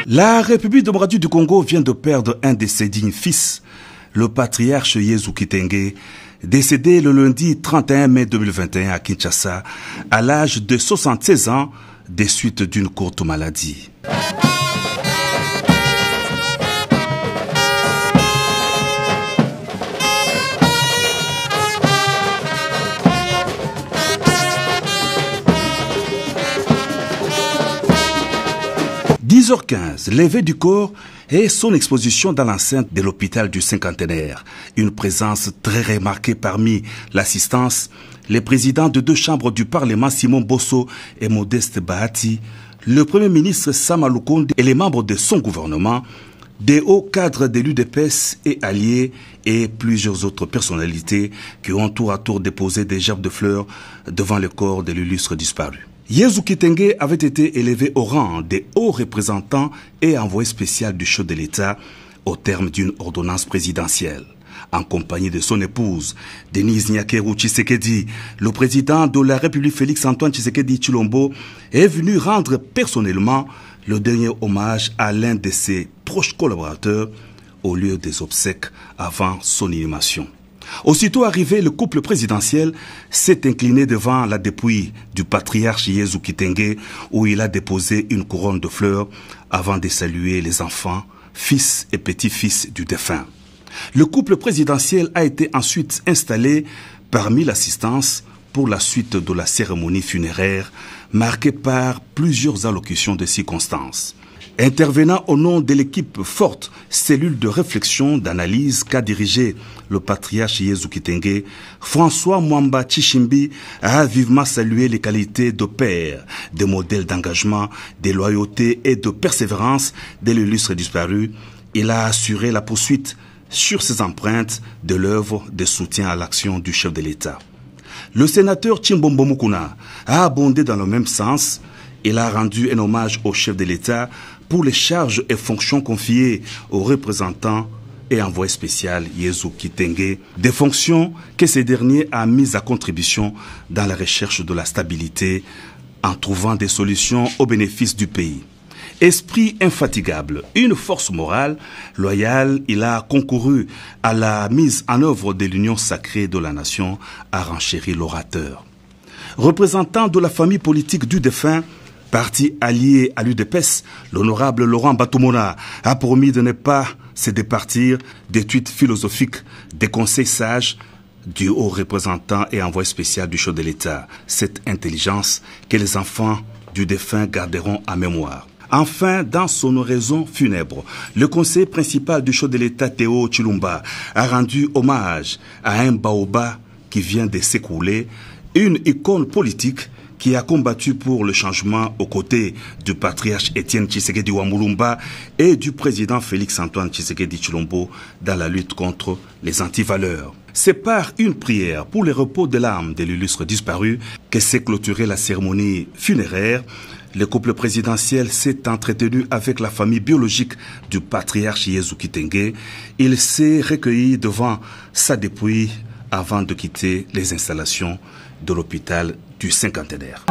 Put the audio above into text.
La République démocratique du Congo vient de perdre un de ses dignes fils, le patriarche Yezu Kitenge, décédé le lundi 31 mai 2021 à Kinshasa, à l'âge de 76 ans, des suites d'une courte maladie. 10h15, levée du corps et son exposition dans l'enceinte de l'hôpital du Cinquantenaire. Une présence très remarquée parmi l'assistance, les présidents de 2 chambres du Parlement, Simon Bosso et Modeste Bahati, le Premier ministre Sama Lukonde et les membres de son gouvernement, des hauts cadres de l'UDPS et alliés et plusieurs autres personnalités qui ont tour à tour déposé des gerbes de fleurs devant le corps de l'illustre disparu. Yezu Kitenge avait été élevé au rang des hauts représentants et envoyé spécial du chef de l'État au terme d'une ordonnance présidentielle. En compagnie de son épouse, Denise Nyakeru Tshisekedi, le président de la République Félix-Antoine Tshisekedi Tshilombo est venu rendre personnellement le dernier hommage à l'un de ses proches collaborateurs au lieu des obsèques avant son inhumation. Aussitôt arrivé, le couple présidentiel s'est incliné devant la dépouille du patriarche Yezu Kitenge où il a déposé une couronne de fleurs avant de saluer les enfants, fils et petits-fils du défunt. Le couple présidentiel a été ensuite installé parmi l'assistance pour la suite de la cérémonie funéraire marquée par plusieurs allocutions de circonstances. Intervenant au nom de l'équipe forte, cellule de réflexion, d'analyse qu'a dirigé le patriarche Yezu Kitenge, François Mwamba Tshishimbi a vivement salué les qualités de père, de modèle d'engagement, de loyauté et de persévérance de l'illustre disparu. Il a assuré la poursuite sur ses empreintes de l'œuvre de soutien à l'action du chef de l'État. Le sénateur Chimbombo Mukuna a abondé dans le même sens. Il a rendu un hommage au chef de l'État pour les charges et fonctions confiées aux représentants et envoyé spécial Yezu Kitenge, des fonctions que ce dernier a mises à contribution dans la recherche de la stabilité en trouvant des solutions au bénéfice du pays. Esprit infatigable, une force morale loyale, il a concouru à la mise en œuvre de l'union sacrée de la nation, a renchéri l'orateur. Représentant de la famille politique du défunt, parti allié à l'UDPS, l'honorable Laurent Batumona a promis de ne pas se départir d'études philosophiques, des conseils sages du haut représentant et envoyé spécial du chef de l'État. Cette intelligence que les enfants du défunt garderont en mémoire. Enfin, dans son oraison funèbre, le conseiller principal du chef de l'État, Théo Tshilomba, a rendu hommage à un baobab qui vient de s'écrouler, une icône politique qui a combattu pour le changement aux côtés du patriarche Étienne Tshisekedi Wamulumba et du président Félix-Antoine Tshisekedi Tshilombo dans la lutte contre les antivaleurs. C'est par une prière pour le repos de l'âme de l'illustre disparu que s'est clôturée la cérémonie funéraire. Le couple présidentiel s'est entretenu avec la famille biologique du patriarche Yezu Kitenge. Il s'est recueilli devant sa dépouille avant de quitter les installations de l'hôpital du Cinquantenaire.